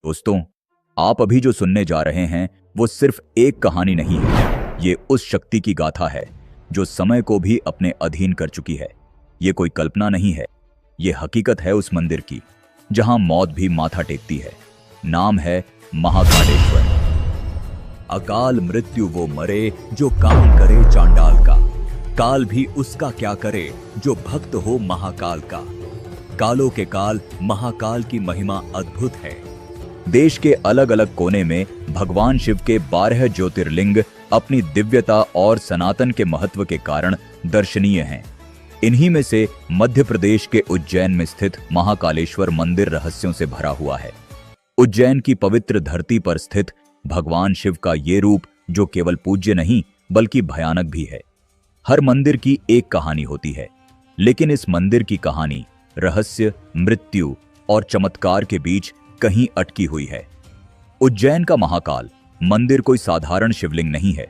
दोस्तों, आप अभी जो सुनने जा रहे हैं वो सिर्फ एक कहानी नहीं है। ये उस शक्ति की गाथा है जो समय को भी अपने अधीन कर चुकी है। ये कोई कल्पना नहीं है, ये हकीकत है उस मंदिर की जहां मौत भी माथा टेकती है। नाम है महाकालेश्वर। अकाल मृत्यु वो मरे जो काम करे चांडाल का, काल भी उसका क्या करे जो भक्त हो महाकाल का। कालों के काल महाकाल की महिमा अद्भुत है। देश के अलग अलग कोने में भगवान शिव के 12 ज्योतिर्लिंग अपनी दिव्यता और सनातन के महत्व के कारण दर्शनीय हैं। इन्हीं में से मध्य प्रदेश के उज्जैन में स्थित महाकालेश्वर मंदिर रहस्यों से भरा हुआ है। उज्जैन की पवित्र धरती पर स्थित भगवान शिव का ये रूप जो केवल पूज्य नहीं बल्कि भयानक भी है। हर मंदिर की एक कहानी होती है, लेकिन इस मंदिर की कहानी रहस्य, मृत्यु और चमत्कार के बीच कहीं अटकी हुई है। उज्जैन का महाकाल मंदिर कोई साधारण शिवलिंग नहीं है।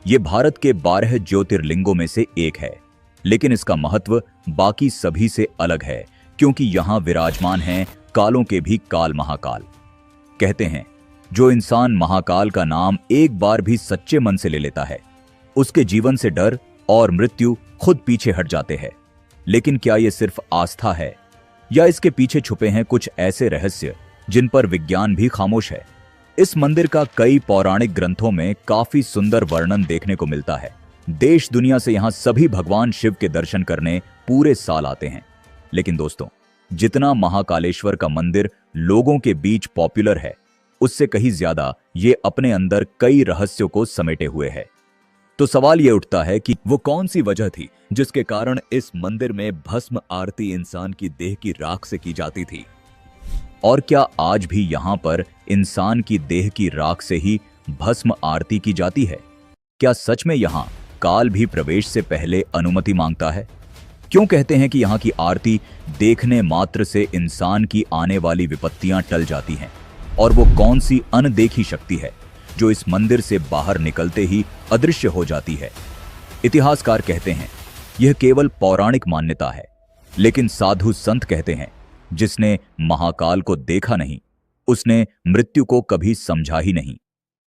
यह भारत के 12 ज्योतिर्लिंगों में से एक है, लेकिन इसका महत्व बाकी सभी से अलग है क्योंकि यहां विराजमान हैं कालों के भी काल महाकाल। कहते हैं जो इंसान महाकाल का नाम एक बार भी सच्चे मन से ले लेता है, उसके जीवन से डर और मृत्यु खुद पीछे हट जाते हैं। लेकिन क्या यह सिर्फ आस्था है या इसके पीछे छुपे हैं कुछ ऐसे रहस्य जिन पर विज्ञान भी खामोश है? इस मंदिर का कई पौराणिक ग्रंथों में काफी सुंदर वर्णन देखने को मिलता है। देश दुनिया से यहां सभी भगवान शिव के दर्शन करने पूरे साल आते हैं। लेकिन दोस्तों, जितना महाकालेश्वर का मंदिर लोगों के बीच पॉपुलर है, उससे कहीं ज्यादा ये अपने अंदर कई रहस्यों को समेटे हुए है। तो सवाल यह उठता है कि वो कौन सी वजह थी जिसके कारण इस मंदिर में भस्म आरती इंसान की देह की राख से की जाती थी? और क्या आज भी यहां पर इंसान की देह की राख से ही भस्म आरती की जाती है? क्या सच में यहां काल भी प्रवेश से पहले अनुमति मांगता है? क्यों कहते हैं कि यहां की आरती देखने मात्र से इंसान की आने वाली विपत्तियां टल जाती हैं? और वो कौन सी अनदेखी शक्ति है जो इस मंदिर से बाहर निकलते ही अदृश्य हो जाती है? इतिहासकार कहते हैं यह केवल पौराणिक मान्यता है, लेकिन साधु संत कहते हैं जिसने महाकाल को देखा नहीं, उसने मृत्यु को कभी समझा ही नहीं।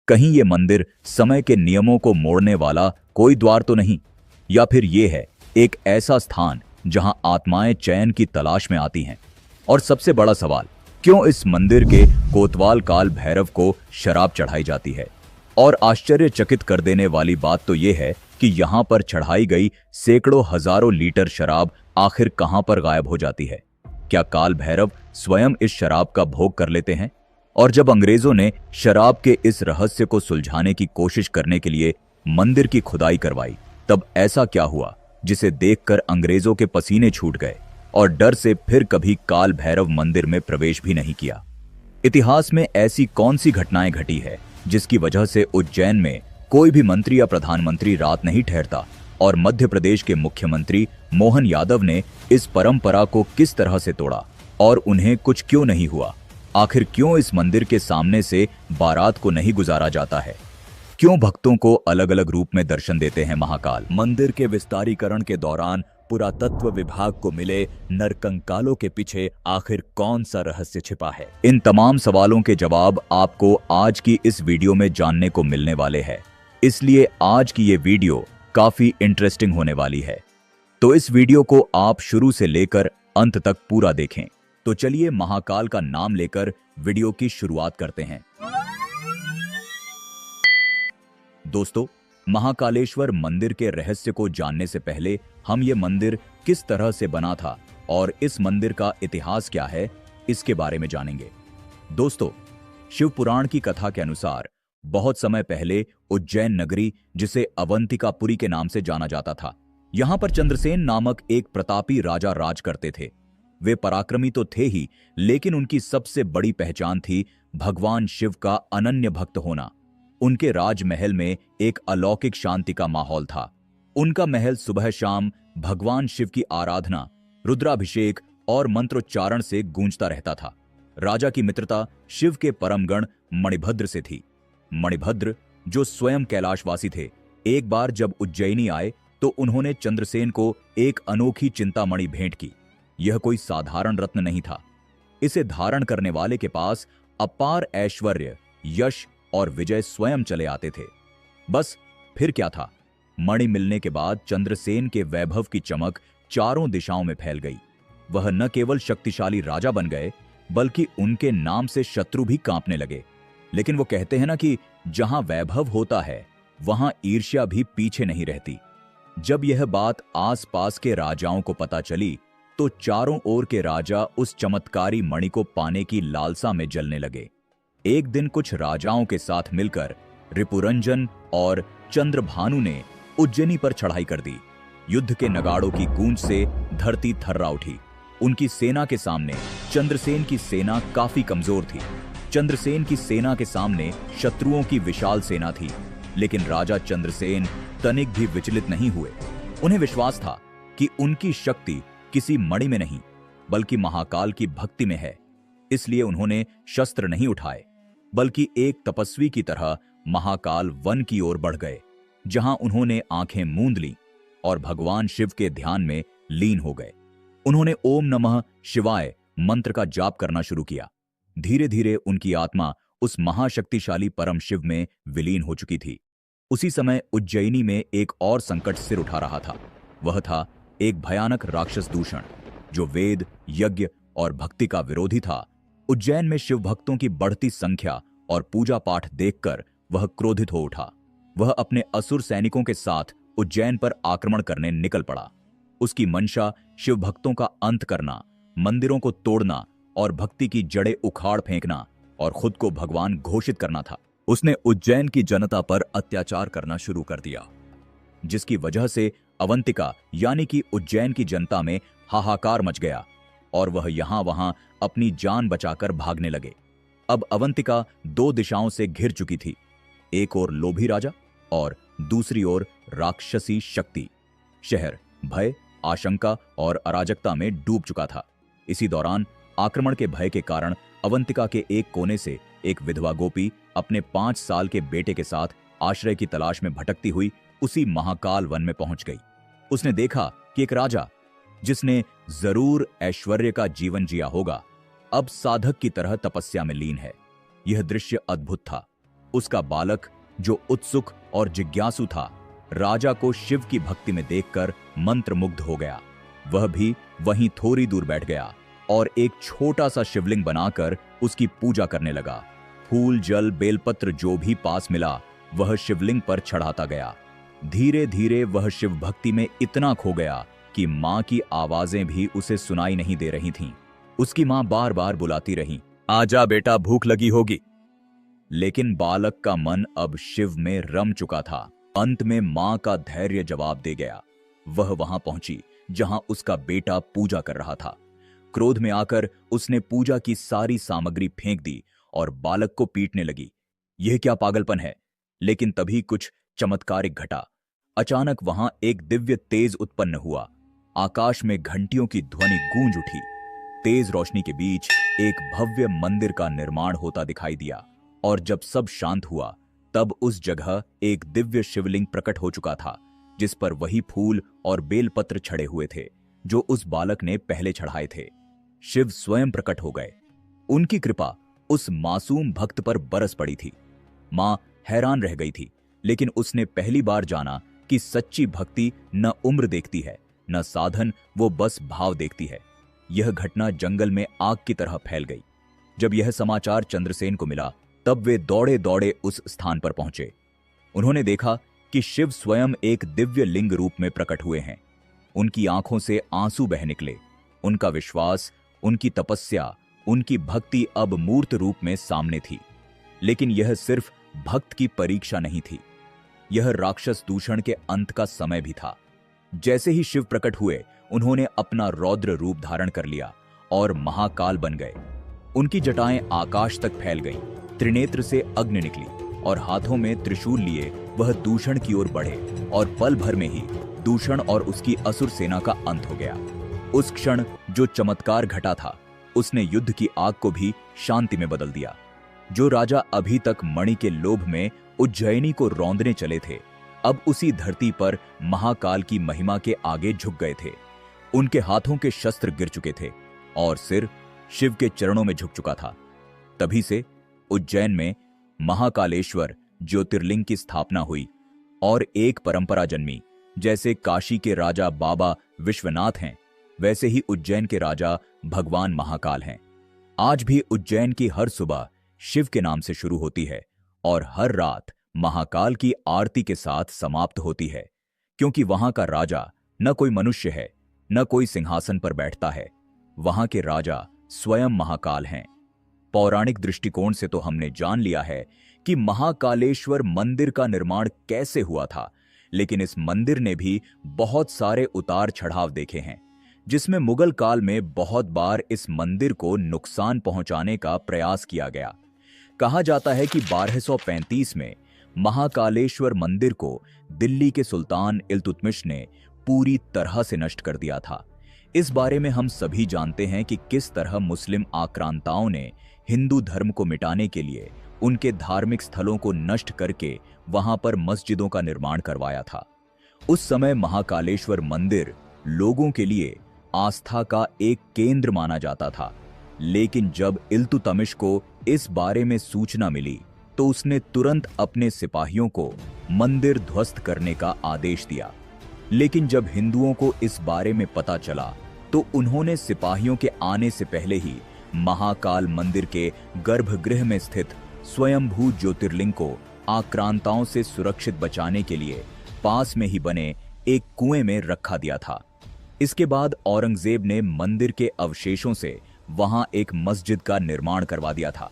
कहीं यह मंदिर समय के नियमों को मोड़ने वाला कोई द्वार तो नहीं, या फिर यह है एक ऐसा स्थान जहां आत्माएं चैन की तलाश में आती हैं? और सबसे बड़ा सवाल, क्यों इस मंदिर के कोतवाल काल भैरव को शराब चढ़ाई जाती है? और आश्चर्यचकित कर देने वाली बात तो यह है कि यहां पर चढ़ाई गई सैकड़ों हजारों लीटर शराब आखिर कहां पर गायब हो जाती है? क्या काल भैरव स्वयं इस शराब का भोग कर लेते हैं? और जब अंग्रेजों ने शराब के इस रहस्य को सुलझाने की कोशिश करने के लिए मंदिर की खुदाई करवाई, तब ऐसा क्या हुआ जिसे देखकर अंग्रेजों के पसीने छूट गए और डर से फिर कभी काल भैरव मंदिर में प्रवेश भी नहीं किया? इतिहास में ऐसी कौन सी घटनाएं घटी है जिसकी वजह से उज्जैन में कोई भी मंत्री या प्रधानमंत्री रात नहीं ठहरता? और मध्य प्रदेश के मुख्यमंत्री मोहन यादव ने इस परंपरा को किस तरह से तोड़ा और उन्हें कुछ क्यों नहीं हुआ? आखिर क्यों इस मंदिर के सामने से बारात को नहीं गुजारा जाता है? क्यों भक्तों को अलग अलग रूप में दर्शन देते हैं महाकाल? मंदिर के विस्तारीकरण के दौरान पुरातत्व विभाग को मिले नरकंकालों के पीछे आखिर कौन सा रहस्य छिपा है? इन तमाम सवालों के जवाब आपको आज की इस वीडियो में जानने को मिलने वाले हैं। इसलिए आज की ये वीडियो काफी इंटरेस्टिंग होने वाली है, तो इस वीडियो को आप शुरू से लेकर अंत तक पूरा देखें। तो चलिए महाकाल का नाम लेकर वीडियो की शुरुआत करते हैं। दोस्तों, महाकालेश्वर मंदिर के रहस्य को जानने से पहले हम ये मंदिर किस तरह से बना था और इस मंदिर का इतिहास क्या है, इसके बारे में जानेंगे। दोस्तों, शिव पुराण की कथा के अनुसार बहुत समय पहले उज्जैन नगरी, जिसे अवंतिकापुरी के नाम से जाना जाता था, यहां पर चंद्रसेन नामक एक प्रतापी राजा राज करते थे। वे पराक्रमी तो थे ही, लेकिन उनकी सबसे बड़ी पहचान थी भगवान शिव का अनन्य भक्त होना। उनके राजमहल में एक अलौकिक शांति का माहौल था। उनका महल सुबह शाम भगवान शिव की आराधना, रुद्राभिषेक और मंत्रोच्चारण से गूंजता रहता था। राजा की मित्रता शिव के परमगण मणिभद्र से थी। मणिभद्र, जो स्वयं कैलाशवासी थे, एक बार जब उज्जैनी आए तो उन्होंने चंद्रसेन को एक अनोखी चिंतामणि भेंट की। यह कोई साधारण रत्न नहीं था। इसे धारण करने वाले के पास अपार ऐश्वर्य, यश और विजय स्वयं चले आते थे। बस फिर क्या था, मणि मिलने के बाद चंद्रसेन के वैभव की चमक चारों दिशाओं में फैल गई। वह न केवल शक्तिशाली राजा बन गए, बल्कि उनके नाम से शत्रु भी कांपने लगे। लेकिन वो कहते हैं ना कि जहां वैभव होता है वहां ईर्ष्या भी पीछे नहीं रहती। जब यह बात आसपास के राजाओं को पता चली तो चारों ओर के राजा उस चमत्कारी मणि को पाने की लालसा में जलने लगे। एक दिन कुछ राजाओं के साथ मिलकर रिपुरंजन और चंद्रभानु ने उज्जैनी पर चढ़ाई कर दी। युद्ध के नगाड़ों की गूंज से धरती थर्रा उठी। उनकी सेना के सामने चंद्रसेन की सेना काफी कमजोर थी। चंद्रसेन की सेना के सामने शत्रुओं की विशाल सेना थी, लेकिन राजा चंद्रसेन तनिक भी विचलित नहीं हुए। उन्हें विश्वास था कि उनकी शक्ति किसी मणि में नहीं, बल्कि महाकाल की भक्ति में है। इसलिए उन्होंने शस्त्र नहीं उठाए, बल्कि एक तपस्वी की तरह महाकाल वन की ओर बढ़ गए, जहां उन्होंने आंखें मूंद लीं और भगवान शिव के ध्यान में लीन हो गए। उन्होंने ओम नमः शिवाय मंत्र का जाप करना शुरू किया। धीरे धीरे उनकी आत्मा उस महाशक्तिशाली परम शिव में विलीन हो चुकी थी। उसी समय उज्जैनी में एक और संकट सिर उठा रहा था। वह था एक भयानक राक्षस दूषण, जो वेद, यज्ञ और भक्ति का विरोधी था। उज्जैन में शिव भक्तों की बढ़ती संख्या और पूजा पाठ देखकर वह क्रोधित हो उठा। वह अपने असुर सैनिकों के साथ उज्जैन पर आक्रमण करने निकल पड़ा। उसकी मंशा शिव भक्तों का अंत करना, मंदिरों को तोड़ना और भक्ति की जड़ें उखाड़ फेंकना और खुद को भगवान घोषित करना था। उसने उज्जैन की जनता पर अत्याचार करना शुरू कर दिया, जिसकी वजह से अवंतिका यानी कि उज्जैन की जनता में हाहाकार मच गया और वह यहां वहां अपनी जान बचाकर भागने लगे। अब अवंतिका दो दिशाओं से घिर चुकी थी, एक ओर लोभी राजा और दूसरी ओर राक्षसी शक्ति। शहर भय, आशंका और अराजकता में डूब चुका था। इसी दौरान आक्रमण के भय के कारण अवंतिका के एक कोने से एक विधवा गोपी अपने 5 साल के बेटे के साथ आश्रय की तलाश में भटकती हुई उसी महाकाल वन में पहुंच गई। उसने देखा कि एक राजा, जिसने जरूर ऐश्वर्य का जीवन जिया होगा, अब साधक की तरह तपस्या में लीन है। यह दृश्य अद्भुत था। उसका बालक, जो उत्सुक और जिज्ञासु था, राजा को शिव की भक्ति में देखकर मंत्रमुग्ध हो गया। वह भी वहीं थोड़ी दूर बैठ गया और एक छोटा सा शिवलिंग बनाकर उसकी पूजा करने लगा। फूल, जल, बेलपत्र जो भी पास मिला वह शिवलिंग पर चढ़ाता गया। धीरे धीरे वह शिव भक्ति में इतना खो गया कि मां की आवाजें भी उसे सुनाई नहीं दे रही थीं। उसकी मां बार बार बुलाती रही, आजा बेटा, भूख लगी होगी। लेकिन बालक का मन अब शिव में रम चुका था। अंत में मां का धैर्य जवाब दे गया। वह वहां पहुंची जहां उसका बेटा पूजा कर रहा था। क्रोध में आकर उसने पूजा की सारी सामग्री फेंक दी और बालक को पीटने लगी। यह क्या पागलपन है। लेकिन तभी कुछ चमत्कारिक घटा। अचानक वहां एक दिव्य तेज उत्पन्न हुआ। आकाश में घंटियों की ध्वनि गूंज उठी। तेज रोशनी के बीच एक भव्य मंदिर का निर्माण होता दिखाई दिया और जब सब शांत हुआ तब उस जगह एक दिव्य शिवलिंग प्रकट हो चुका था, जिस पर वही फूल और बेलपत्र छड़े हुए थे जो उस बालक ने पहले चढ़ाए थे। शिव स्वयं प्रकट हो गए। उनकी कृपा उस मासूम भक्त पर बरस पड़ी थी। मां हैरान रह गई थी, लेकिन उसने पहली बार जाना कि सच्ची भक्ति न उम्र देखती है, न साधन, वो बस भाव देखती है। यह घटना जंगल में आग की तरह फैल गई। जब यह समाचार चंद्रसेन को मिला तब वे दौड़े दौड़े उस स्थान पर पहुंचे। उन्होंने देखा कि शिव स्वयं एक दिव्य लिंग रूप में प्रकट हुए हैं। उनकी आंखों से आंसू बह निकले। उनका विश्वास, उनकी तपस्या, उनकी भक्ति अब मूर्त रूप में सामने थी। लेकिन यह सिर्फ भक्त की परीक्षा नहीं थी, यह राक्षस दूषण के अंत का समय भी था। जैसे ही शिव प्रकट हुए उन्होंने अपना रौद्र रूप धारण कर लिया और महाकाल बन गए। उनकी जटाएं आकाश तक फैल गईं, त्रिनेत्र से अग्नि निकली और हाथों में त्रिशूल लिए वह दूषण की ओर बढ़े और पल भर में ही दूषण और उसकी असुर सेना का अंत हो गया। उस क्षण जो चमत्कार घटा था उसने युद्ध की आग को भी शांति में बदल दिया। जो राजा अभी तक मणि के लोभ में उज्जैनी को रौंदने चले थे, अब उसी धरती पर महाकाल की महिमा के आगे झुक गए थे। उनके हाथों के शस्त्र गिर चुके थे और सिर शिव के चरणों में झुक चुका था। तभी से उज्जैन में महाकालेश्वर ज्योतिर्लिंग की स्थापना हुई और एक परंपरा जन्मी। जैसे काशी के राजा बाबा विश्वनाथ हैं, वैसे ही उज्जैन के राजा भगवान महाकाल हैं। आज भी उज्जैन की हर सुबह शिव के नाम से शुरू होती है और हर रात महाकाल की आरती के साथ समाप्त होती है, क्योंकि वहां का राजा न कोई मनुष्य है, न कोई सिंहासन पर बैठता है। वहां के राजा स्वयं महाकाल हैं। पौराणिक दृष्टिकोण से तो हमने जान लिया है कि महाकालेश्वर मंदिर का निर्माण कैसे हुआ था, लेकिन इस मंदिर ने भी बहुत सारे उतार चढ़ाव देखे हैं, जिसमें मुगल काल में बहुत बार इस मंदिर को नुकसान पहुंचाने का प्रयास किया गया। कहा जाता है कि 1235 में महाकालेश्वर मंदिर को दिल्ली के सुल्तान इल्तुतमिश ने पूरी तरह से नष्ट कर दिया था। इस बारे में हम सभी जानते हैं कि किस तरह मुस्लिम आक्रांताओं ने हिंदू धर्म को मिटाने के लिए उनके धार्मिक स्थलों को नष्ट करके वहां पर मस्जिदों का निर्माण करवाया था। उस समय महाकालेश्वर मंदिर लोगों के लिए आस्था का एक केंद्र माना जाता था, लेकिन जब इल्तुतमिश को इस बारे में सूचना मिली तो उसने तुरंत अपने सिपाहियों को मंदिर ध्वस्त करने का आदेश दिया। लेकिन जब हिंदुओं को इस बारे में पता चला तो उन्होंने सिपाहियों के आने से पहले ही महाकाल मंदिर के गर्भगृह में स्थित स्वयंभू ज्योतिर्लिंग को आक्रांताओं से सुरक्षित बचाने के लिए पास में ही बने एक कुएं में रखा दिया था। इसके बाद औरंगजेब ने मंदिर के अवशेषों से वहां एक मस्जिद का निर्माण करवा दिया था।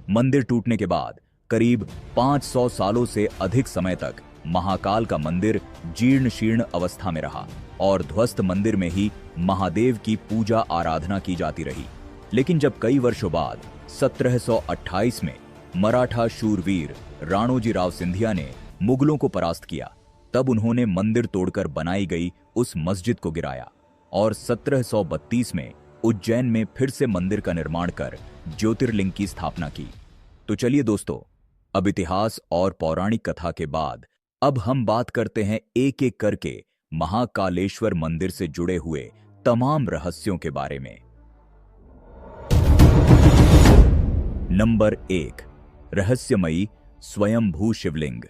मंदिर टूटने के बाद करीब 500 सालों से अधिक समय तक महाकाल का मंदिर जीर्ण शीर्ण अवस्था में रहा और ध्वस्त मंदिर में ही महादेव की पूजा आराधना की जाती रही। लेकिन जब कई वर्षों बाद 1728 में मराठा शूरवीर राणोजी राव सिंधिया ने मुगलों को परास्त किया, तब उन्होंने मंदिर तोड़कर बनाई गई उस मस्जिद को गिराया और 1732 में उज्जैन में फिर से मंदिर का निर्माण कर ज्योतिर्लिंग की स्थापना की। तो चलिए दोस्तों, अब इतिहास और पौराणिक कथा के बाद अब हम बात करते हैं एक एक करके महाकालेश्वर मंदिर से जुड़े हुए तमाम रहस्यों के बारे में। नंबर 1, रहस्यमयी स्वयंभू शिवलिंग।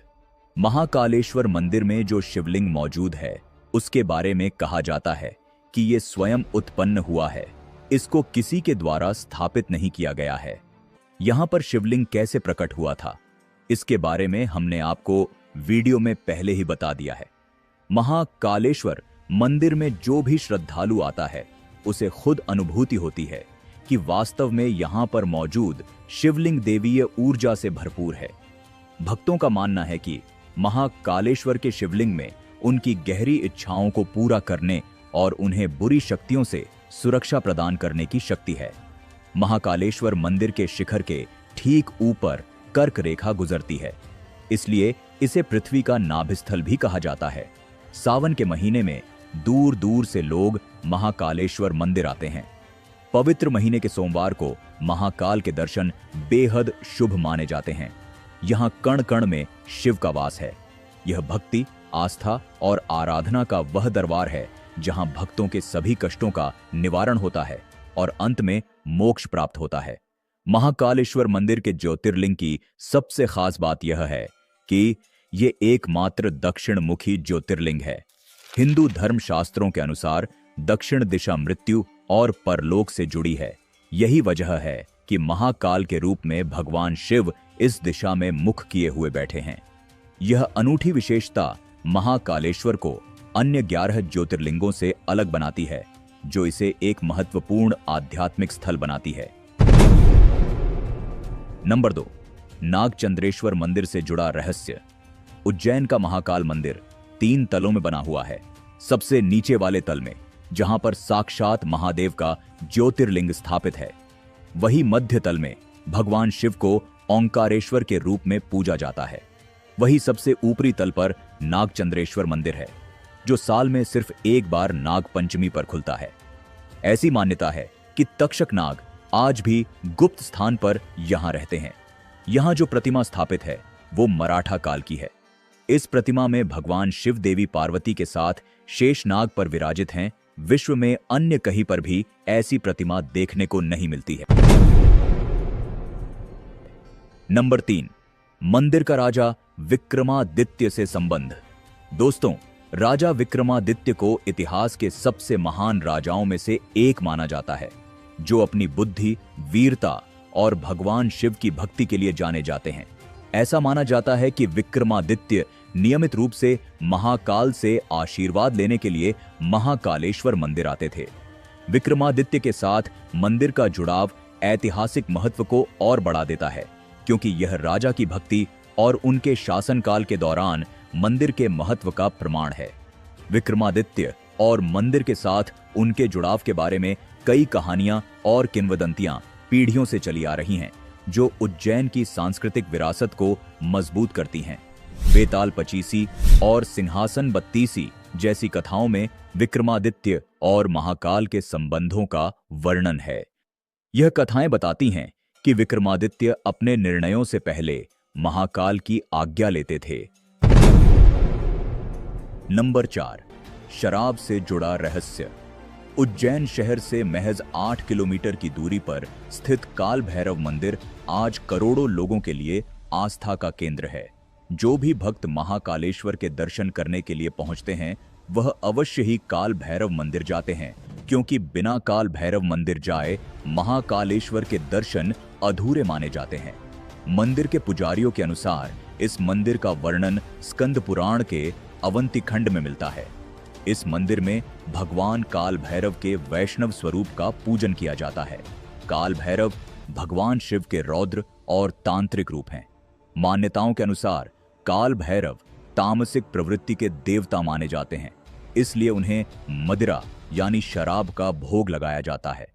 महाकालेश्वर मंदिर में जो शिवलिंग मौजूद है उसके बारे में कहा जाता है कि यह स्वयं उत्पन्न हुआ है, इसको किसी के द्वारा स्थापित नहीं किया गया है। यहां पर शिवलिंग कैसे प्रकट हुआ था, इसके बारे में हमने आपको वीडियो में पहले ही बता दिया है। महाकालेश्वर मंदिर में जो भी श्रद्धालु आता है उसे खुद अनुभूति होती है कि वास्तव में यहां पर मौजूद शिवलिंग देवीय ऊर्जा से भरपूर है। भक्तों का मानना है कि महाकालेश्वर के शिवलिंग में उनकी गहरी इच्छाओं को पूरा करने और उन्हें बुरी शक्तियों से सुरक्षा प्रदान करने की शक्ति है। महाकालेश्वर मंदिर के शिखर के ठीक ऊपर कर्क रेखा गुजरती है, इसलिए इसे पृथ्वी का नाभिस्थल भी कहा जाता है। सावन के महीने में दूर दूर से लोग महाकालेश्वर मंदिर आते हैं। पवित्र महीने के सोमवार को महाकाल के दर्शन बेहद शुभ माने जाते हैं। यहां कण कण में शिव का वास है। यह भक्ति, आस्था और आराधना का वह दरबार है जहां भक्तों के सभी कष्टों का निवारण होता है और अंत में मोक्ष प्राप्त होता है। महाकालेश्वर मंदिर के ज्योतिर्लिंग की सबसे खास बात यह है कि ये एकमात्र दक्षिण मुखी ज्योतिर्लिंग है। हिंदू धर्म शास्त्रों के अनुसार दक्षिण दिशा मृत्यु और परलोक से जुड़ी है। यही वजह है कि महाकाल के रूप में भगवान शिव इस दिशा में मुख किए हुए बैठे हैं। यह अनूठी विशेषता महाकालेश्वर को अन्य 11 ज्योतिर्लिंगों से अलग बनाती है, जो इसे एक महत्वपूर्ण आध्यात्मिक स्थल बनाती है। नंबर 2, नागचंद्रेश्वर मंदिर से जुड़ा रहस्य। उज्जैन का महाकाल मंदिर 3 तलों में बना हुआ है। सबसे नीचे वाले तल में, जहां पर साक्षात महादेव का ज्योतिर्लिंग स्थापित है, वही मध्य तल में भगवान शिव को ओंकारेश्वर के रूप में पूजा जाता है। वही सबसे ऊपरी तल पर नागचंद्रेश्वर मंदिर है, जो साल में सिर्फ एक बार नाग पंचमी पर खुलता है। ऐसी मान्यता है कि तक्षक नाग आज भी गुप्त स्थान पर यहां रहते हैं। यहां जो प्रतिमा स्थापित है वो मराठा काल की है। इस प्रतिमा में भगवान शिव देवी पार्वती के साथ शेषनाग पर विराजित हैं। विश्व में अन्य कहीं पर भी ऐसी प्रतिमा देखने को नहीं मिलती है। नंबर 3, मंदिर का राजा विक्रमादित्य से संबंध। दोस्तों, राजा विक्रमादित्य को इतिहास के सबसे महान राजाओं में से एक माना जाता है, जो अपनी बुद्धि, वीरता और भगवान शिव की भक्ति के लिए जाने जाते हैं। ऐसा माना जाता है कि विक्रमादित्य नियमित रूप से महाकाल से आशीर्वाद लेने के लिए महाकालेश्वर मंदिर आते थे। विक्रमादित्य के साथ मंदिर का जुड़ाव ऐतिहासिक महत्व को और बढ़ा देता है, क्योंकि यह राजा की भक्ति और उनके शासनकाल के दौरान मंदिर के महत्व का प्रमाण है। विक्रमादित्य और मंदिर के साथ उनके जुड़ाव के बारे में कई कहानियां और किंवदंतियां पीढ़ियों से चली आ रही हैं, जो उज्जैन की सांस्कृतिक विरासत को मजबूत करती हैं। बेताल पचीसी और सिंहासन बत्तीसी जैसी कथाओं में विक्रमादित्य और महाकाल के संबंधों का वर्णन है। यह कथाएं बताती हैं कि विक्रमादित्य अपने निर्णयों से पहले महाकाल की आज्ञा लेते थे। नंबर 4, शराब से जुड़ा रहस्य। उज्जैन शहर से महज 8 किलोमीटर की दूरी पर स्थित काल भैरव मंदिर आज करोड़ों लोगों के लिए आस्था का केंद्र है। जो भी भक्त महाकालेश्वर के दर्शन करने के लिए पहुंचते हैं, वह अवश्य ही काल भैरव मंदिर जाते हैं, क्योंकि बिना काल भैरव मंदिर जाए महाकालेश्वर के दर्शन अधूरे माने जाते हैं। मंदिर के पुजारियों के अनुसार इस मंदिर का वर्णन स्कंद पुराण के अवंती खंड में मिलता है। इस मंदिर में भगवान काल भैरव के वैष्णव स्वरूप का पूजन किया जाता है। काल भैरव भगवान शिव के रौद्र और तांत्रिक रूप हैं। मान्यताओं के अनुसार काल भैरव तामसिक प्रवृत्ति के देवता माने जाते हैं, इसलिए उन्हें मदिरा यानी शराब का भोग लगाया जाता है।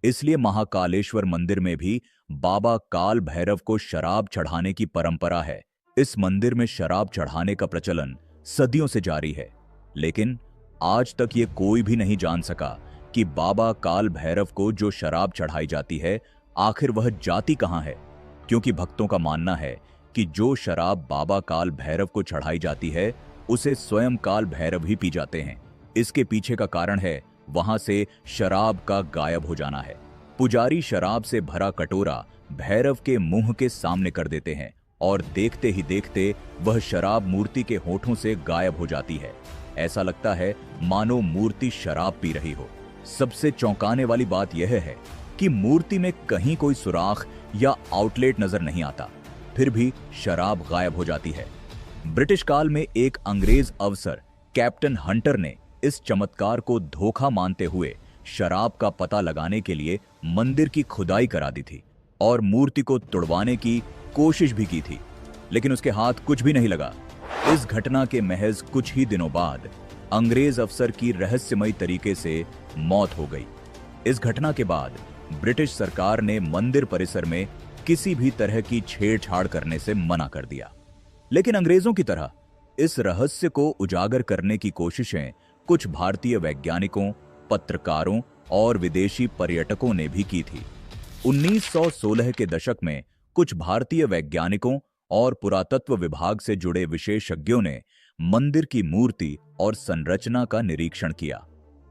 इसलिए महाकालेश्वर मंदिर में भी बाबा काल भैरव को शराब चढ़ाने की परंपरा है। इस मंदिर में शराब चढ़ाने का प्रचलन सदियों से जारी है, लेकिन आज तक ये कोई भी नहीं जान सका कि बाबा काल भैरव को जो शराब चढ़ाई जाती है, आखिर वह जाती कहां है, क्योंकि भक्तों का मानना है कि जो शराब बाबा काल भैरव को चढ़ाई जाती है, उसे स्वयं काल भैरव ही पी जाते हैं। इसके पीछे का कारण है वहां से शराब का गायब हो जाना है। पुजारी शराब से भरा कटोरा भैरव के मुंह के सामने कर देते हैं और देखते ही देखते वह शराब मूर्ति के होठों से गायब हो जाती है। ऐसा लगता है मानो मूर्ति शराब पी रही हो। सबसे चौंकाने वाली बात यह है कि मूर्ति में कहीं कोई सुराख या आउटलेट नजर नहीं आता, फिर भी शराब गायब हो जाती है। ब्रिटिश काल में एक अंग्रेज अफसर कैप्टन हंटर ने इस चमत्कार को धोखा मानते हुए शराब का पता लगाने के लिए मंदिर की खुदाई करा दी थी और मूर्ति को तुड़वाने की कोशिश भी की थी, लेकिन उसके हाथ कुछ भी नहीं लगा। इस घटना के महज कुछ ही दिनों बाद अंग्रेज अफसर की रहस्यमयी तरीके से मौत हो गई। इस घटना के बाद ब्रिटिश सरकार ने मंदिर परिसर में किसी भी तरह की छेड़छाड़ करने से मना कर दिया। लेकिन अंग्रेजों की तरह इस रहस्य को उजागर करने की कोशिशें कुछ भारतीय वैज्ञानिकों, पत्रकारों और विदेशी पर्यटकों ने भी की थी। 1916 के दशक में कुछ भारतीय वैज्ञानिकों और पुरातत्व विभाग से जुड़े विशेषज्ञों ने मंदिर की मूर्ति और संरचना का निरीक्षण किया।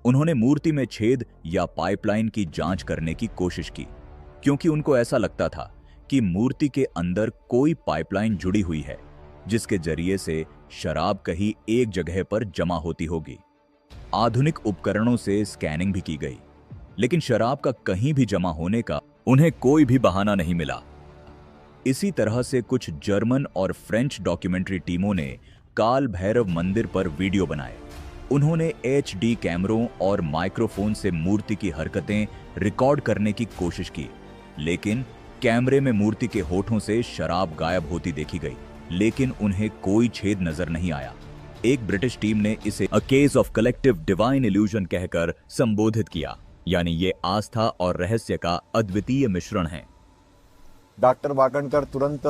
उन्होंने मूर्ति में छेद या पाइपलाइन की जांच करने की कोशिश की, क्योंकि उनको ऐसा लगता था कि मूर्ति के अंदर कोई पाइपलाइन जुड़ी हुई है, जिसके जरिए से शराब कहीं एक जगह पर जमा होती होगी। आधुनिक उपकरणों से स्कैनिंग भी की गई, लेकिन शराब का कहीं भी जमा होने का उन्हें कोई भी बहाना नहीं मिला। इसी तरह से कुछ जर्मन और फ्रेंच डॉक्यूमेंट्री टीमों ने काल भैरव मंदिर पर वीडियो बनाए। उन्होंने HD कैमरों और माइक्रोफोन से मूर्ति की हरकतें रिकॉर्ड करने की कोशिश की, लेकिन कैमरे में मूर्ति के होठों से शराब गायब होती देखी गई, लेकिन उन्हें कोई छेद नजर नहीं आया। एक ब्रिटिश टीम ने इसे a case of collective divine illusion कहकर संबोधित किया, यानी ये आस्था और रहस्य का अद्वितीय मिश्रण है। डॉक्टर वाकणकर तुरंत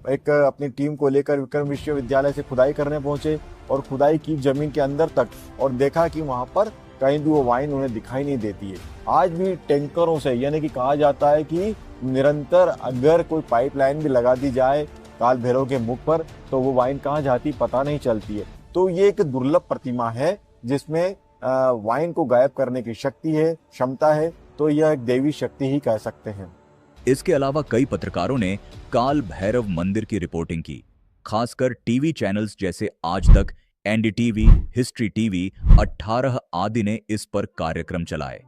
एक अपनी टीम को लेकर विक्रम विश्वविद्यालय से खुदाई करने पहुंचे और खुदाई की जमीन के अंदर तक, और देखा कि वहां पर कहीं भी वो वाइन उन्हें दिखाई नहीं देती है। आज भी टैंकरों से, यानी कि कहा जाता है कि निरंतर अगर कोई पाइपलाइन भी लगा दी जाए काल भैरव के मुख पर, तो वो वाइन कहाँ जाती पता नहीं चलती है। तो ये एक दुर्लभ प्रतिमा है जिसमें वाइन को गायब करने की शक्ति है, क्षमता है, तो यह एक देवी शक्ति ही कह सकते हैं। इसके अलावा कई पत्रकारों ने काल भैरव मंदिर की रिपोर्टिंग की। खासकर टीवी चैनल्स जैसे आज तक, एनडीटीवी, हिस्ट्री टीवी, 18 आदि ने इस पर कार्यक्रम चलाए।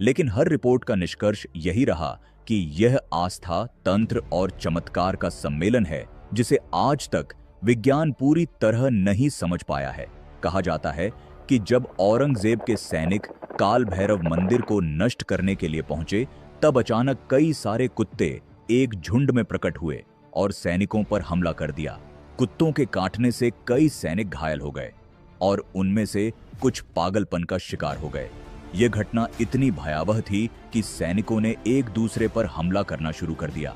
लेकिन हर रिपोर्ट का निष्कर्ष यही रहा कि यह आस्था, तंत्र और चमत्कार का सम्मेलन है जिसे आज तक विज्ञान पूरी तरह नहीं समझ पाया है। कहा जाता है कि जब औरंगजेब के सैनिक काल भैरव मंदिर को नष्ट करने के लिए पहुंचे, तब अचानक कई सारे कुत्ते एक झुंड में प्रकट हुए और सैनिकों पर हमला कर दिया। कुत्तों के काटने से कई सैनिक घायल हो गए और उनमें से कुछ पागलपन का शिकार हो गए। यह घटना इतनी भयावह थी कि सैनिकों ने एक दूसरे पर हमला करना शुरू कर दिया।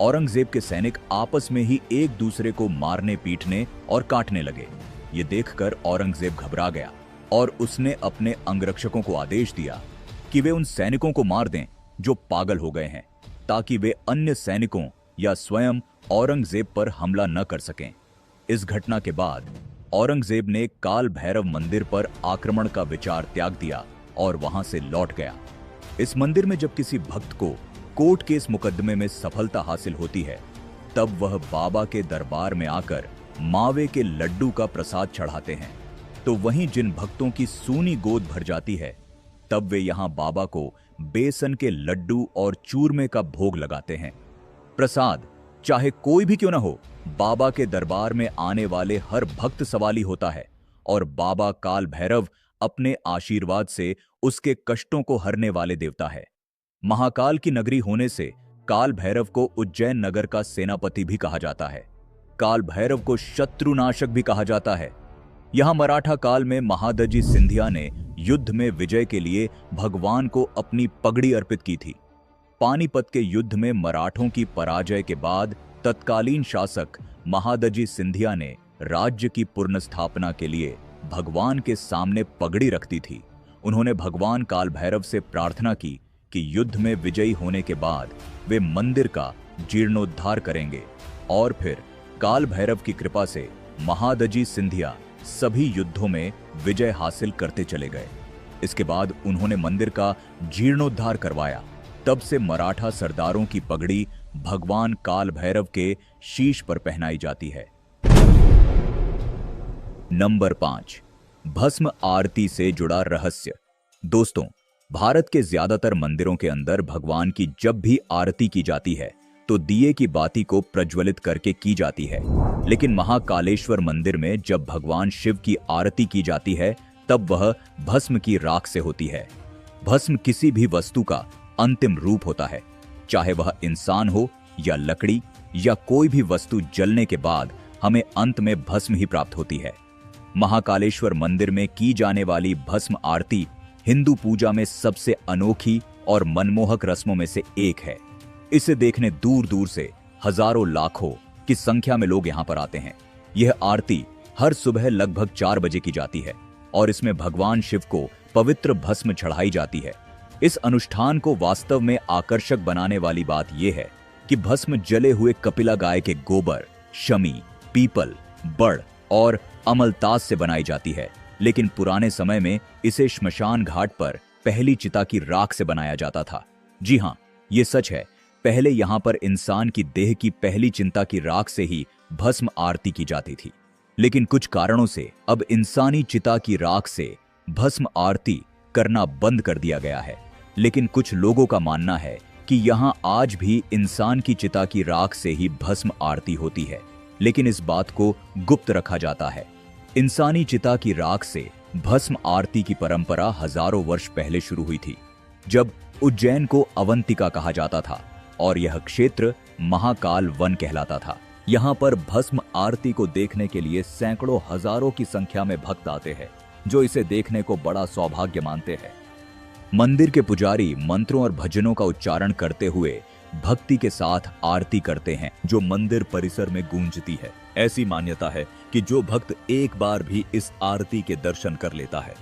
औरंगजेब के सैनिक आपस में ही एक दूसरे को मारने, पीटने और काटने लगे। ये देखकर औरंगजेब घबरा गया और उसने अपने अंगरक्षकों को आदेश दिया कि वे उन सैनिकों को मार दें जो पागल हो गए हैं, ताकि वे अन्य सैनिकों या स्वयं औरंगजेब पर हमला न कर सकें। इस घटना के बाद औरंगजेब ने काल भैरव मंदिर पर आक्रमण का विचार त्याग दिया और वहां से लौट गया। इस मंदिर में जब किसी भक्त को कोर्ट केस मुकदमे में सफलता हासिल होती है, तब वह बाबा के दरबार में आकर मावे के लड्डू का प्रसाद चढ़ाते हैं। तो वहीं जिन भक्तों की सूनी गोद भर जाती है, तब वे यहां बाबा को बेसन के लड्डू और चूरमे का भोग लगाते हैं। प्रसाद चाहे कोई भी क्यों न हो, बाबा के दरबार में आने वाले हर भक्त सवाली होता है और बाबा काल भैरव अपने आशीर्वाद से उसके कष्टों को हरने वाले देवता है। महाकाल की नगरी होने से काल भैरव को उज्जैन नगर का सेनापति भी कहा जाता है। काल भैरव को शत्रुनाशक भी कहा जाता है। यहां मराठा काल में महादजी सिंधिया ने युद्ध में विजय के लिए भगवान को अपनी पगड़ी अर्पित की थी। पानीपत के युद्ध में मराठों की पराजय के बाद तत्कालीन शासक महादजी सिंधिया ने राज्य की पुनर्स्थापना के लिए भगवान के सामने पगड़ी रखती थी। उन्होंने भगवान काल भैरव से प्रार्थना की कि युद्ध में विजयी होने के बाद वे मंदिर का जीर्णोद्धार करेंगे और फिर काल भैरव की कृपा से महादजी सिंधिया सभी युद्धों में विजय हासिल करते चले गए। इसके बाद उन्होंने मंदिर का जीर्णोद्धार करवाया। तब से मराठा सरदारों की पगड़ी भगवान काल भैरव के शीश पर पहनाई जाती है। नंबर 5, भस्म आरती से जुड़ा रहस्य। दोस्तों, भारत के ज्यादातर मंदिरों के अंदर भगवान की जब भी आरती की जाती है तो दिए की बाती को प्रज्वलित करके की जाती है। लेकिन महाकालेश्वर मंदिर में जब भगवान शिव की आरती की जाती है, तब वह भस्म की राख से होती है। भस्म किसी भी वस्तु का अंतिम रूप होता है, चाहे वह इंसान हो या लकड़ी या कोई भी वस्तु जलने के बाद हमें अंत में भस्म ही प्राप्त होती है। महाकालेश्वर मंदिर में की जाने वाली भस्म आरती हिंदू पूजा में सबसे अनोखी और मनमोहक रस्मों में से एक है। इसे देखने दूर दूर से हजारों लाखों की संख्या में लोग यहां पर आते हैं। यह आरती हर सुबह लगभग 4 बजे की जाती है और इसमें भगवान शिव को पवित्र भस्म चढ़ाई जाती है। इस अनुष्ठान को वास्तव में आकर्षक बनाने वाली बात यह है कि भस्म जले हुए कपिला गाय के गोबर, शमी, पीपल, बड़ और अमलतास से बनाई जाती है। लेकिन पुराने समय में इसे श्मशान घाट पर पहली चिता की राख से बनाया जाता था। जी हां, यह सच है। पहले यहां पर इंसान की देह की पहली चिता की राख से ही भस्म आरती की जाती थी। लेकिन कुछ कारणों से अब इंसानी चिता की राख से भस्म आरती करना बंद कर दिया गया है। लेकिन कुछ लोगों का मानना है कि यहां आज भी इंसान की चिता की राख से ही भस्म आरती होती है, लेकिन इस बात को गुप्त रखा जाता है। इंसानी चिता की राख से भस्म आरती की परंपरा हजारों वर्ष पहले शुरू हुई थी, जब उज्जैन को अवंतिका कहा जाता था और यह क्षेत्र महाकाल वन कहलाता था। यहाँ पर भस्म आरती को देखने के लिए सैकड़ों हजारों की संख्या में भक्त आते हैं, जो इसे देखने को बड़ा सौभाग्य मानते हैं। मंदिर के पुजारी मंत्रों और भजनों का उच्चारण करते हुए भक्ति के साथ आरती करते हैं, जो मंदिर परिसर में गूंजती है। ऐसी मान्यता है कि जो भक्त एक बार भी इस आरती के दर्शन कर लेता है,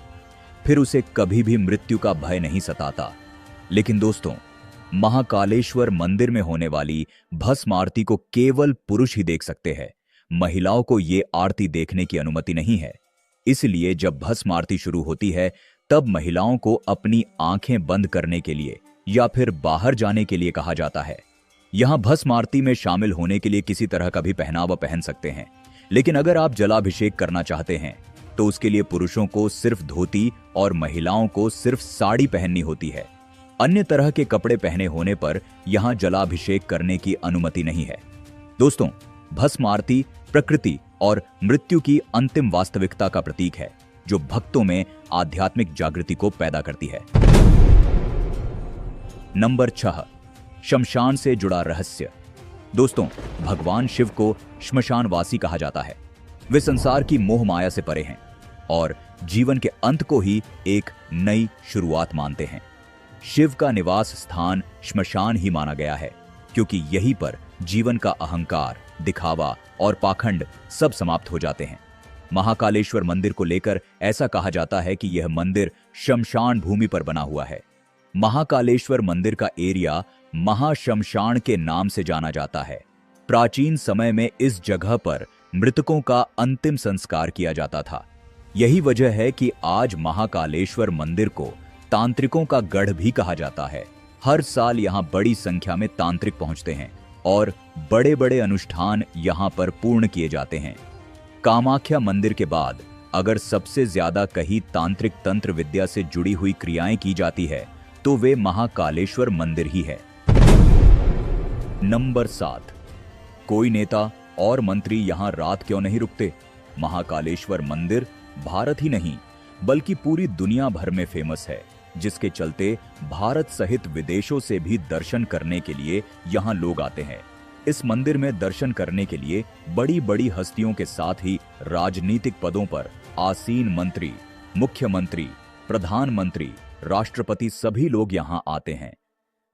फिर उसे कभी भी मृत्यु का भय नहीं सताता। लेकिन दोस्तों, महाकालेश्वर मंदिर में होने वाली भस्म आरती को केवल पुरुष ही देख सकते हैं। महिलाओं को ये आरती देखने की अनुमति नहीं है। इसलिए जब भस्म आरती शुरू होती है, तब महिलाओं को अपनी आंखें बंद करने के लिए या फिर बाहर जाने के लिए कहा जाता है। यहाँ भस्म आरती में शामिल होने के लिए किसी तरह का भी पहनावा पहन सकते हैं, लेकिन अगर आप जलाभिषेक करना चाहते हैं तो उसके लिए पुरुषों को सिर्फ धोती और महिलाओं को सिर्फ साड़ी पहननी होती है। अन्य तरह के कपड़े पहने होने पर यहां जलाभिषेक करने की अनुमति नहीं है। दोस्तों, भस्म आरती प्रकृति और मृत्यु की अंतिम वास्तविकता का प्रतीक है, जो भक्तों में आध्यात्मिक जागृति को पैदा करती है। नंबर 6, शमशान से जुड़ा रहस्य। दोस्तों, भगवान शिव को श्मशानवासी कहा जाता है। वे संसार की मोह माया से परे हैं और जीवन के अंत को ही एक नई शुरुआत मानते हैं। शिव का निवास स्थान श्मशान ही माना गया है, क्योंकि यहीं पर जीवन का अहंकार, दिखावा और पाखंड सब समाप्त हो जाते हैं। महाकालेश्वर मंदिर को लेकर ऐसा कहा जाता है कि यह मंदिर शमशान भूमि पर बना हुआ है। महाकालेश्वर मंदिर का एरिया महाशमशान के नाम से जाना जाता है। प्राचीन समय में इस जगह पर मृतकों का अंतिम संस्कार किया जाता था। यही वजह है कि आज महाकालेश्वर मंदिर को तांत्रिकों का गढ़ भी कहा जाता है। हर साल यहां बड़ी संख्या में तांत्रिक पहुंचते हैं और बड़े बड़े अनुष्ठान यहां पर पूर्ण किए जाते हैं। कामाख्या मंदिर के बाद अगर सबसे ज्यादा कहीं तांत्रिक तंत्र विद्या से जुड़ी हुई क्रियाएं की जाती है तो वे महाकालेश्वर मंदिर ही है। नंबर 7, कोई नेता और मंत्री यहां रात क्यों नहीं रुकते? महाकालेश्वर मंदिर भारत ही नहीं बल्कि पूरी दुनिया भर में फेमस है, जिसके चलते भारत सहित विदेशों से भी दर्शन करने के लिए यहां लोग आते हैं। इस मंदिर में दर्शन करने के लिए बड़ी बड़ी हस्तियों के साथ ही राजनीतिक पदों पर आसीन मंत्री, मुख्यमंत्री, प्रधानमंत्री, राष्ट्रपति सभी लोग यहां आते हैं।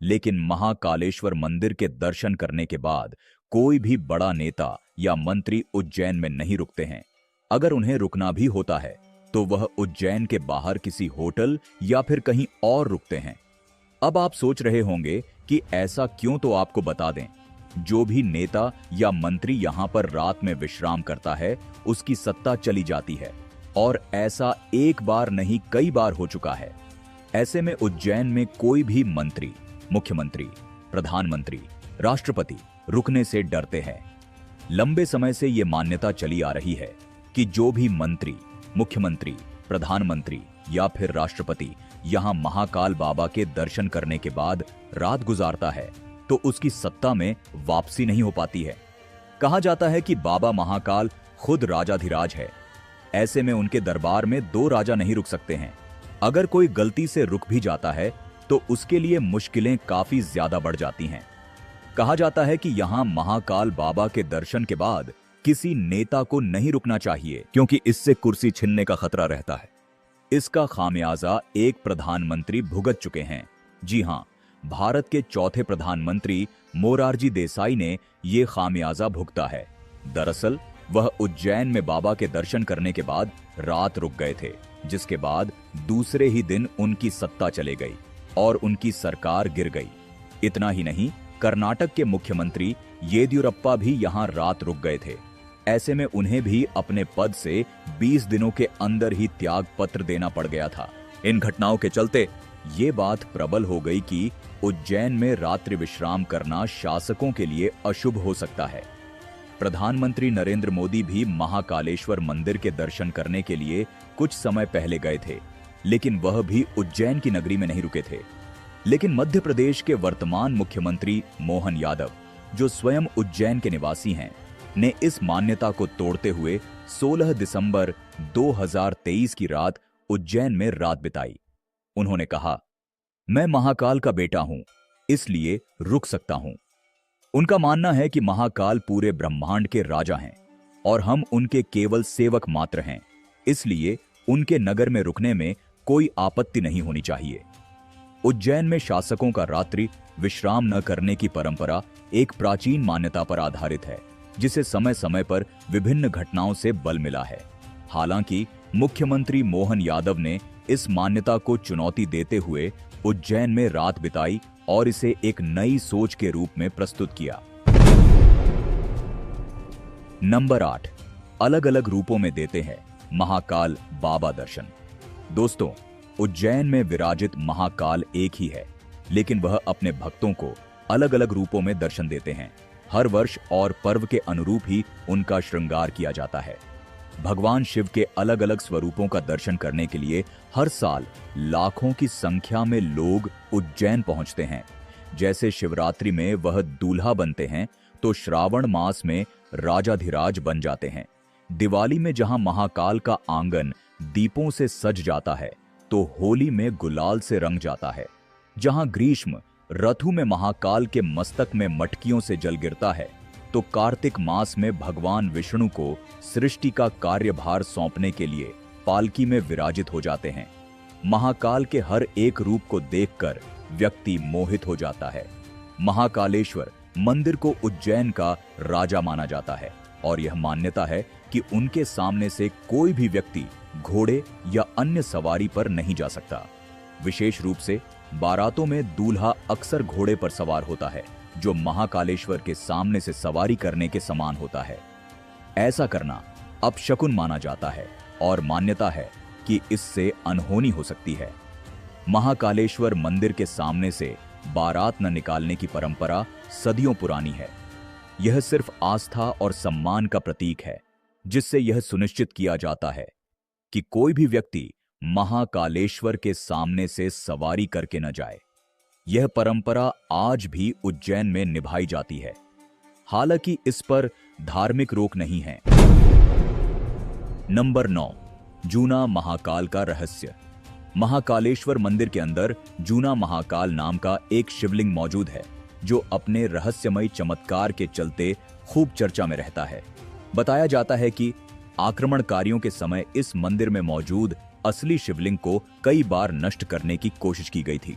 लेकिन महाकालेश्वर मंदिर के दर्शन करने के बाद कोई भी बड़ा नेता या मंत्री उज्जैन में नहीं रुकते हैं। अगर उन्हें रुकना भी होता है तो वह उज्जैन के बाहर किसी होटल या फिर कहीं और रुकते हैं। अब आप सोच रहे होंगे कि ऐसा क्यों, तो आपको बता दें, जो भी नेता या मंत्री यहां पर रात में विश्राम करता है उसकी सत्ता चली जाती है, और ऐसा एक बार नहीं कई बार हो चुका है। ऐसे में उज्जैन में कोई भी मंत्री, मुख्यमंत्री, प्रधानमंत्री, राष्ट्रपति रुकने से डरते हैं। लंबे समय से यह मान्यता चली आ रही है कि जो भी मंत्री, मुख्यमंत्री, प्रधानमंत्री या फिर राष्ट्रपति यहां महाकाल बाबा के दर्शन करने के बाद रात गुजारता है तो उसकी सत्ता में वापसी नहीं हो पाती है। कहा जाता है कि बाबा महाकाल खुद राजाधिराज है। ऐसे में उनके दरबार में 2 राजा नहीं रुक सकते हैं। अगर कोई गलती से रुक भी जाता है तो उसके लिए मुश्किलें काफी ज्यादा बढ़ जाती हैं। कहा जाता है कि यहां महाकाल बाबा के दर्शन के बाद किसी नेता को नहीं रुकना चाहिए, क्योंकि इससे कुर्सी छिनने का खतरा रहता है। इसका खामियाजा एक प्रधानमंत्री भुगत चुके हैं। जी हां, भारत के चौथे प्रधानमंत्री मोरारजी देसाई ने यह खामियाजा भुगता है। दरअसल वह उज्जैन में बाबा के दर्शन करने के बाद रात रुक गए थे, जिसके बाद दूसरे ही दिन उनकी सत्ता चले गई और उनकी सरकार गिर गई। इतना ही नहीं, कर्नाटक के मुख्यमंत्री येदियुरप्पा भी यहां रात रुक गए थे। ऐसे में उन्हें भी अपने पद से 20 दिनों के अंदर ही त्याग पत्र देना पड़ गया था। इन घटनाओं के चलते ये बात प्रबल हो गई कि उज्जैन में रात्रि विश्राम करना शासकों के लिए अशुभ हो सकता है। प्रधानमंत्री नरेंद्र मोदी भी महाकालेश्वर मंदिर के दर्शन करने के लिए कुछ समय पहले गए थे, लेकिन वह भी उज्जैन की नगरी में नहीं रुके थे। लेकिन मध्य प्रदेश के वर्तमान मुख्यमंत्री मोहन यादव, जो स्वयं उज्जैन के निवासी हैं, ने इस मान्यता को तोड़ते हुए 16 दिसंबर 2023 की रात उज्जैन में रात बिताई। उन्होंने कहा, मैं महाकाल का बेटा हूं, इसलिए रुक सकता हूं। उनका मानना है कि महाकाल पूरे ब्रह्मांड के राजा हैं और हम उनके केवल सेवक मात्र हैं, इसलिए उनके नगर में रुकने में कोई आपत्ति नहीं होनी चाहिए। उज्जैन में शासकों का रात्रि विश्राम न करने की परंपरा एक प्राचीन मान्यता पर आधारित है, जिसे समय समय पर विभिन्न घटनाओं से बल मिला है। हालांकि मुख्यमंत्री मोहन यादव ने इस मान्यता को चुनौती देते हुए उज्जैन में रात बिताई और इसे एक नई सोच के रूप में प्रस्तुत किया। नंबर 8, अलग अलग रूपों में देते हैं महाकाल बाबा दर्शन। दोस्तों, उज्जैन में विराजित महाकाल एक ही है, लेकिन वह अपने भक्तों को अलग अलग रूपों में दर्शन देते हैं। हर वर्ष और पर्व के अनुरूप ही उनका श्रृंगार किया जाता है। भगवान शिव के अलग अलग स्वरूपों का दर्शन करने के लिए हर साल लाखों की संख्या में लोग उज्जैन पहुंचते हैं। जैसे शिवरात्रि में वह दूल्हा बनते हैं, तो श्रावण मास में राजाधिराज बन जाते हैं। दिवाली में जहां महाकाल का आंगन दीपों से सज जाता है, तो होली में गुलाल से रंग जाता है। जहां ग्रीष्म रथु में महाकाल के मस्तक में मटकियों से जल गिरता है, तो कार्तिक मास में भगवान विष्णु को सृष्टि का कार्यभार सौंपने के लिए पालकी में विराजित हो जाते हैं। महाकाल के हर एक रूप को देखकर व्यक्ति मोहित हो जाता है। महाकालेश्वर मंदिर को उज्जैन का राजा माना जाता है और यह मान्यता है कि उनके सामने से कोई भी व्यक्ति घोड़े या अन्य सवारी पर नहीं जा सकता। विशेष रूप से बारातों में दूल्हा अक्सर घोड़े पर सवार होता है, जो महाकालेश्वर के सामने से सवारी करने के समान होता है। ऐसा करना अपशकुन माना जाता है और मान्यता है कि इससे अनहोनी हो सकती है। महाकालेश्वर मंदिर के सामने से बारात न निकालने की परंपरा सदियों पुरानी है। यह सिर्फ आस्था और सम्मान का प्रतीक है, जिससे यह सुनिश्चित किया जाता है कि कोई भी व्यक्ति महाकालेश्वर के सामने से सवारी करके न जाए। यह परंपरा आज भी उज्जैन में निभाई जाती है। हालांकि इस पर धार्मिक रोक नहीं है। नंबर 9, जूना महाकाल का रहस्य। महाकालेश्वर मंदिर के अंदर जूना महाकाल नाम का एक शिवलिंग मौजूद है, जो अपने रहस्यमय चमत्कार के चलते खूब चर्चा में रहता है। बताया जाता है कि आक्रमणकारियों के समय इस मंदिर में मौजूद असली शिवलिंग को कई बार नष्ट करने की कोशिश की गई थी,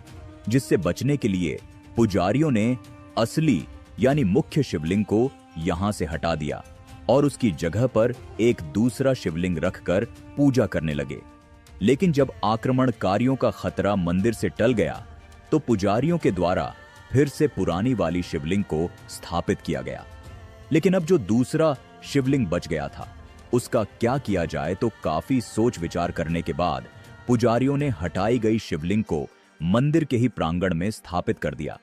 जिससे बचने के लिए पुजारियों ने असली यानी मुख्य शिवलिंग को यहां से हटा दिया और उसकी जगह पर एक दूसरा शिवलिंग रखकर पूजा करने लगे। लेकिन जब आक्रमणकारियों का खतरा मंदिर से टल गया, तो पुजारियों के द्वारा फिर से पुरानी वाली शिवलिंग को स्थापित किया गया। लेकिन अब जो दूसरा शिवलिंग बच गया था, उसका क्या किया जाए, तो काफी सोच विचार करने के बाद पुजारियों ने हटाई गई शिवलिंग को मंदिर के ही प्रांगण में स्थापित कर दिया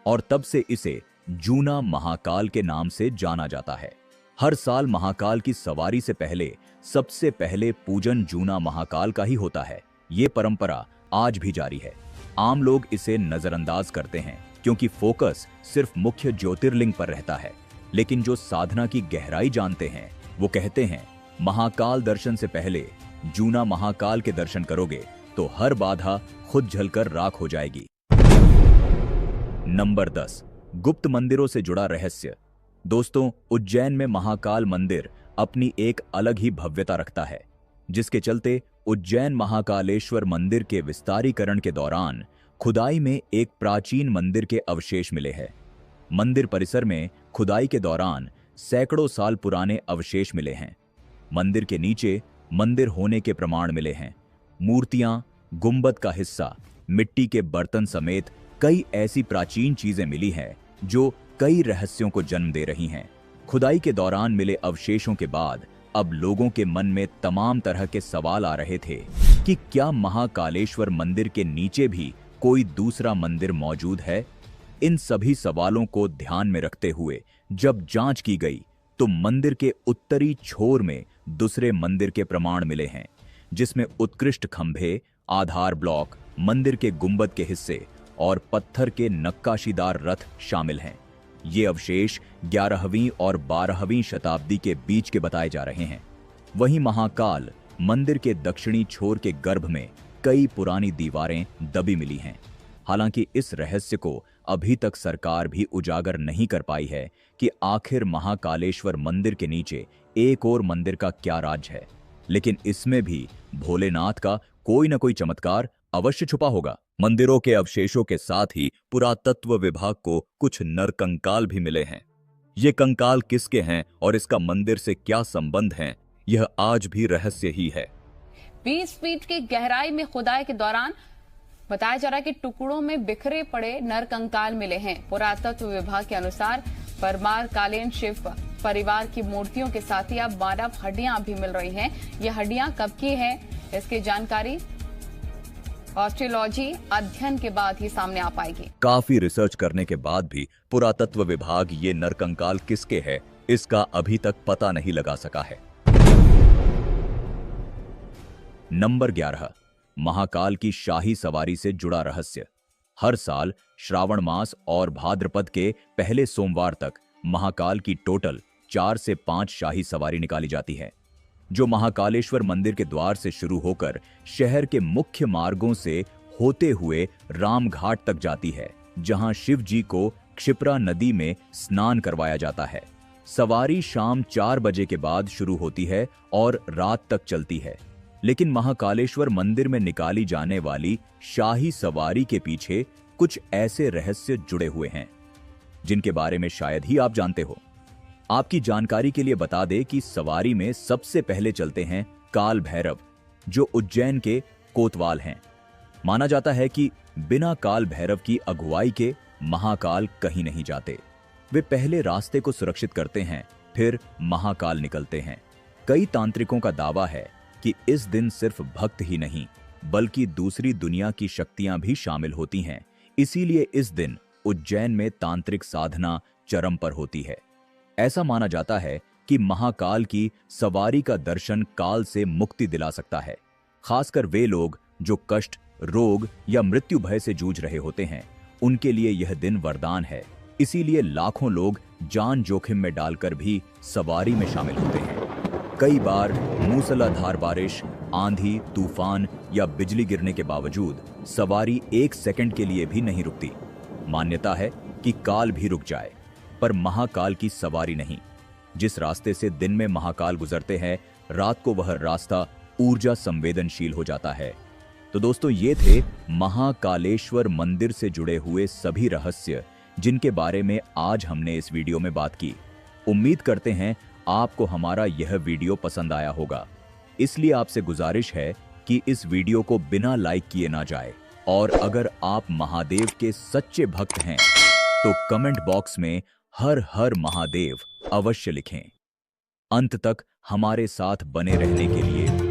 और तब से इसे जूना महाकाल के नाम से जाना जाता है। हर साल महाकाल की सवारी से पहले सबसे पहले पूजन जूना महाकाल का ही होता है। ये परंपरा आज भी जारी है। आम लोग इसे नजरअंदाज करते हैं क्योंकि फोकस सिर्फ मुख्य ज्योतिर्लिंग पर रहता है, लेकिन जो साधना की गहराई जानते हैं वो कहते हैं महाकाल दर्शन से पहले जूना महाकाल के दर्शन करोगे तो हर बाधा खुद जलकर राख हो जाएगी। नंबर 10, गुप्त मंदिरों से जुड़ा रहस्य। दोस्तों, उज्जैन में महाकाल मंदिर अपनी एक अलग ही भव्यता रखता है, जिसके चलते उज्जैन महाकालेश्वर मंदिर के विस्तारीकरण के दौरान खुदाई में एक प्राचीन मंदिर के अवशेष मिले हैं। मंदिर परिसर में खुदाई के दौरान सैकड़ों साल पुराने अवशेष मिले हैं। मंदिर के नीचे मंदिर होने के प्रमाण मिले हैं। मूर्तियां, गुंबद का हिस्सा, मिट्टी के बर्तन समेत कई ऐसी प्राचीन चीजें मिली हैं जो कई रहस्यों को जन्म दे रही हैं। खुदाई के दौरान मिले अवशेषों के बाद अब लोगों के मन में तमाम तरह के सवाल आ रहे थे कि क्या महाकालेश्वर मंदिर के नीचे भी कोई दूसरा मंदिर मौजूद है। इन सभी सवालों को ध्यान में रखते हुए जब जांच की गई तो मंदिर के उत्तरी छोर में दूसरे मंदिर के प्रमाण मिले हैं, जिसमें उत्कृष्ट खंभे, आधार ब्लॉक, मंदिर के गुंबद के हिस्से और पत्थर के नक्काशीदार रथ शामिल हैं। ये अवशेष 11वीं और 12वीं शताब्दी के बीच के बताए जा रहे हैं। वहीं महाकाल मंदिर के दक्षिणी छोर के गर्भ में कई पुरानी दीवारें दबी मिली हैं। हालांकि इस रहस्य को अभी तक सरकार भी उजागर नहीं कर पाई है कि आखिर महाकालेश्वर मंदिर के नीचे एक और मंदिर का क्या राज है, लेकिन इसमें भी भोलेनाथ का कोई न कोई चमत्कार अवश्य छुपा होगा। मंदिरों के अवशेषों के साथ ही पुरातत्व विभाग को कुछ नरकंकाल भी मिले हैं। ये कंकाल किसके हैं और इसका मंदिर से क्या संबंध है, यह आज भी रहस्य ही है। 20 फीट की गहराई में खुदाई के दौरान बताया जा रहा है कि टुकड़ों में बिखरे पड़े नरकंकाल मिले हैं। पुरातत्व विभाग के अनुसार परमार कालीन शिव परिवार की मूर्तियों के साथ ही अब मानव हड्डियां भी मिल रही हैं। ये हड्डियां कब की हैं, इसकी जानकारी ऑस्ट्रोलॉजी अध्ययन के बाद ही सामने आ पाएगी। काफी रिसर्च करने के बाद भी पुरातत्व विभाग ये नरकंकाल किसके है इसका अभी तक पता नहीं लगा सका है। नंबर 11, महाकाल की शाही सवारी से जुड़ा रहस्य। हर साल श्रावण मास और भाद्रपद के पहले सोमवार तक महाकाल की टोटल 4 से 5 शाही सवारी निकाली जाती है, जो महाकालेश्वर मंदिर के द्वार से शुरू होकर शहर के मुख्य मार्गों से होते हुए रामघाट तक जाती है, जहां शिव जी को क्षिप्रा नदी में स्नान करवाया जाता है। सवारी शाम 4 बजे के बाद शुरू होती है और रात तक चलती है। लेकिन महाकालेश्वर मंदिर में निकाली जाने वाली शाही सवारी के पीछे कुछ ऐसे रहस्य जुड़े हुए हैं जिनके बारे में शायद ही आप जानते हो। आपकी जानकारी के लिए बता दें कि सवारी में सबसे पहले चलते हैं काल भैरव, जो उज्जैन के कोतवाल हैं। माना जाता है कि बिना काल भैरव की अगुवाई के महाकाल कहीं नहीं जाते। वे पहले रास्ते को सुरक्षित करते हैं, फिर महाकाल निकलते हैं। कई तांत्रिकों का दावा है कि इस दिन सिर्फ भक्त ही नहीं बल्कि दूसरी दुनिया की शक्तियां भी शामिल होती हैं। इसीलिए इस दिन उज्जैन में तांत्रिक साधना चरम पर होती है। ऐसा माना जाता है कि महाकाल की सवारी का दर्शन काल से मुक्ति दिला सकता है। खासकर वे लोग जो कष्ट, रोग या मृत्यु भय से जूझ रहे होते हैं, उनके लिए यह दिन वरदान है। इसीलिए लाखों लोग जान जोखिम में डालकर भी सवारी में शामिल होते हैं। कई बार मूसलाधार बारिश, आंधी, तूफान या बिजली गिरने के बावजूद सवारी 1 सेकंड के लिए भी नहीं रुकती। मान्यता है कि काल भी रुक जाए, पर महाकाल की सवारी नहीं। जिस रास्ते से दिन में महाकाल गुजरते हैं, रात को वह रास्ता ऊर्जा संवेदनशील हो जाता है। तो दोस्तों, ये थे महाकालेश्वर मंदिर से जुड़े हुए सभी रहस्य जिनके बारे में आज हमने इस वीडियो में बात की। उम्मीद करते हैं आपको हमारा यह वीडियो पसंद आया होगा। इसलिए आपसे गुजारिश है कि इस वीडियो को बिना लाइक किए ना जाए, और अगर आप महादेव के सच्चे भक्त हैं तो कमेंट बॉक्स में हर हर महादेव अवश्य लिखें। अंत तक हमारे साथ बने रहने के लिए